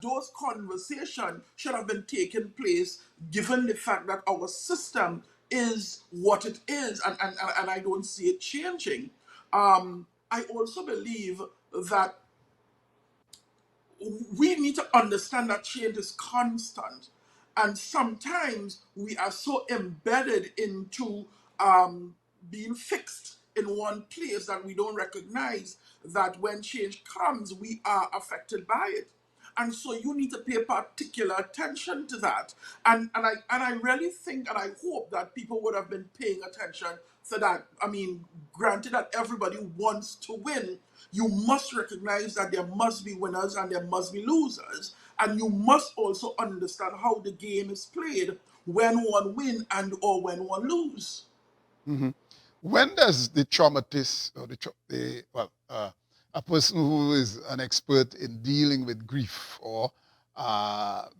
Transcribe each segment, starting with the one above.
those conversations should have been taking place given the fact that our system is what it is, and I don't see it changing. I also believe that we need to understand that change is constant. And sometimes we are so embedded into being fixed in one place that we don't recognize that when change comes, we are affected by it. And so you need to pay particular attention to that. And I really think and I hope that people would have been paying attention to that. I mean, granted that everybody wants to win, you must recognize that there must be winners and there must be losers. And you must also understand how the game is played when one win and or when one lose. Mhm. When does the traumatist or a person who is an expert in dealing with grief or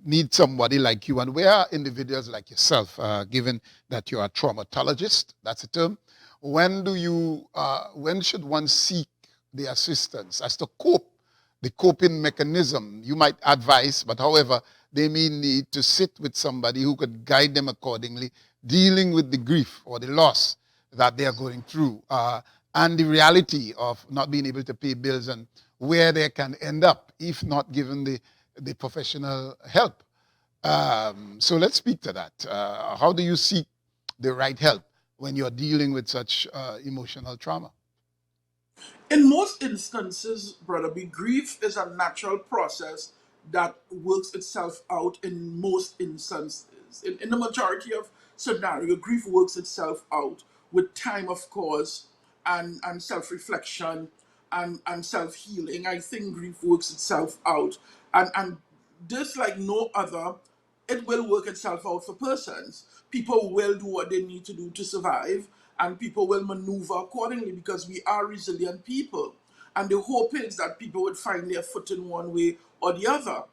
need somebody like you, and where are individuals like yourself, given that you're a traumatologist, that's a term, when should one seek the assistance as to cope, the coping mechanism? You might advise, but however, they may need to sit with somebody who could guide them accordingly, dealing with the grief or the loss that they are going through, and the reality of not being able to pay bills and where they can end up if not given the professional help. So let's speak to that. How do you seek the right help when you're dealing with such emotional trauma? In most instances, Brother B, grief is a natural process that works itself out in most instances. In the majority of scenario, grief works itself out with time, of course, and self-reflection and self-healing. I think grief works itself out. And just like no other, it will work itself out for persons. People will do what they need to do to survive, and people will maneuver accordingly because we are resilient people. And the hope is that people would find their foot in one way or the other.